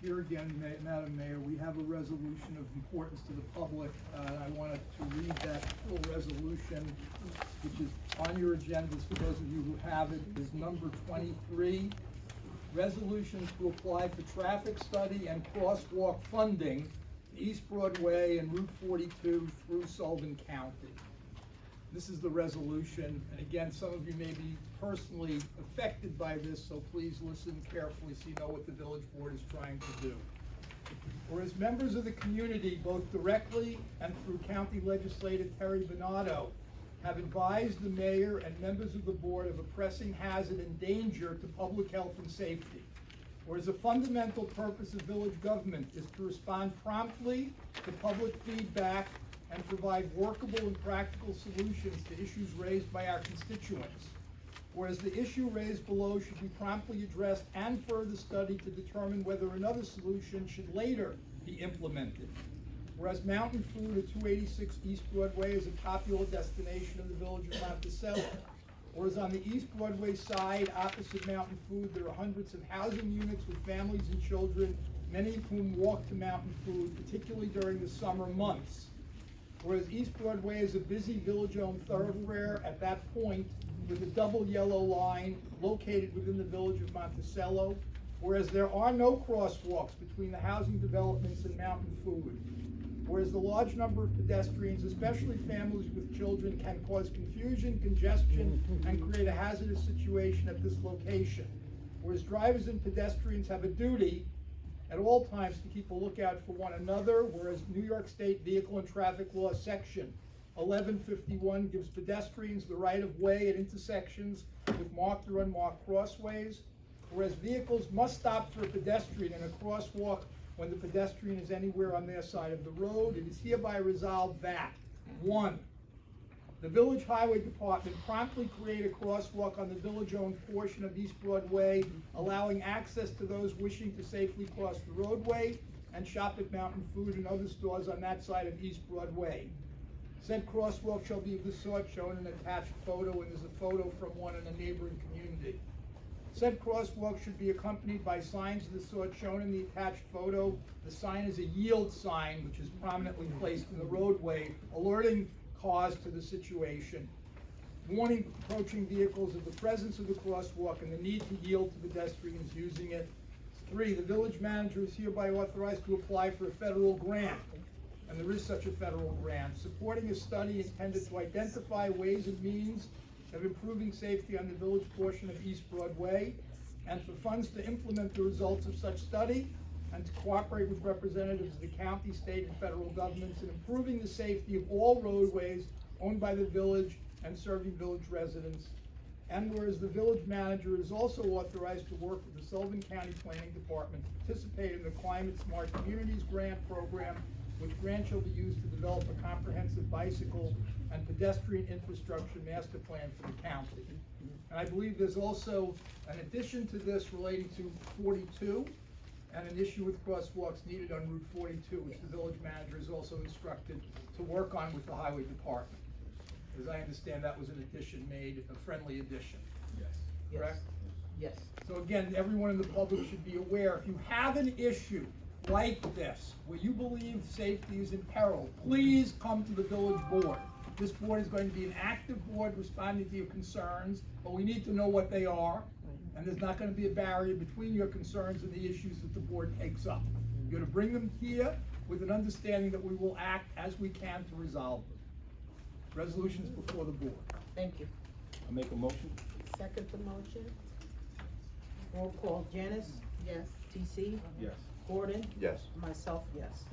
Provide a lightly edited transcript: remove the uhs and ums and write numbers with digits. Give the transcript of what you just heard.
Here again, Madam Mayor, we have a resolution of importance to the public. I wanted to read that full resolution, which is on your agendas for those of you who have it, is number 23. Resolution to apply for traffic study and crosswalk funding, East Broadway and Route 42 through Sullivan County. This is the resolution, and again, some of you may be personally affected by this, so please listen carefully so you know what the village board is trying to do. Whereas members of the community, both directly and through County Legislator Terry Bonato, have advised the mayor and members of the board of a pressing hazard and danger to public health and safety. Whereas a fundamental purpose of village government is to respond promptly to public feedback and provide workable and practical solutions to issues raised by our constituents. Whereas the issue raised below should be promptly addressed and further studied to determine whether another solution should later be implemented. Whereas Mountain Food at 286 East Broadway is a popular destination in the village of Monticello. Whereas on the East Broadway side, opposite Mountain Food, there are hundreds of housing units with families and children, many of whom walk to Mountain Food, particularly during the summer months. Whereas East Broadway is a busy village-owned thoroughfare at that point with a double yellow line located within the village of Monticello, whereas there are no crosswalks between the housing developments and Mountain Food. Whereas the large number of pedestrians, especially families with children, can cause confusion, congestion, and create a hazardous situation at this location. Whereas drivers and pedestrians have a duty at all times to keep a lookout for one another, whereas New York State Vehicle and Traffic Law Section 1151 gives pedestrians the right of way at intersections with marked or unmarked crossways, whereas vehicles must stop for a pedestrian in a crosswalk when the pedestrian is anywhere on their side of the road. It is hereby resolved that, 1, the Village Highway Department promptly create a crosswalk on the village-owned portion of East Broadway, allowing access to those wishing to safely cross the roadway and shop at Mountain Food and other stores on that side of East Broadway. Said crosswalk shall be of the sort shown in an attached photo, and there's a photo from one in a neighboring community. Said crosswalk should be accompanied by signs of the sort shown in the attached photo. The sign is a yield sign, which is prominently placed in the roadway, alerting cars to the situation, warning approaching vehicles of the presence of the crosswalk and the need to yield to pedestrians using it. 3, the village manager is hereby authorized to apply for a federal grant, and there is such a federal grant, supporting a study intended to identify ways and means of improving safety on the village portion of East Broadway, and for funds to implement the results of such study, and to cooperate with representatives of the county, state, and federal governments in improving the safety of all roadways owned by the village and serving village residents. And whereas the village manager is also authorized to work with the Sullivan County Planning Department to participate in the Climate Smart Communities Grant Program, which grant shall be used to develop a comprehensive bicycle and pedestrian infrastructure master plan for the county. And I believe there's also an addition to this relating to 42 and an issue with crosswalks needed on Route 42, which the village manager is also instructed to work on with the highway department. As I understand, that was an addition made, a friendly addition. Yes. Correct? Yes. So again, everyone in the public should be aware, if you have an issue like this, where you believe safety is in peril, please come to the village board. This board is going to be an active board responding to your concerns, but we need to know what they are, and there's not going to be a barrier between your concerns and the issues that the board takes up. You're going to bring them here with an understanding that we will act as we can to resolve them. Resolutions before the board. Thank you. I make a motion? Second the motion. Roll call, Janice? Yes. TC? Yes. Gordon? Yes. Myself, yes.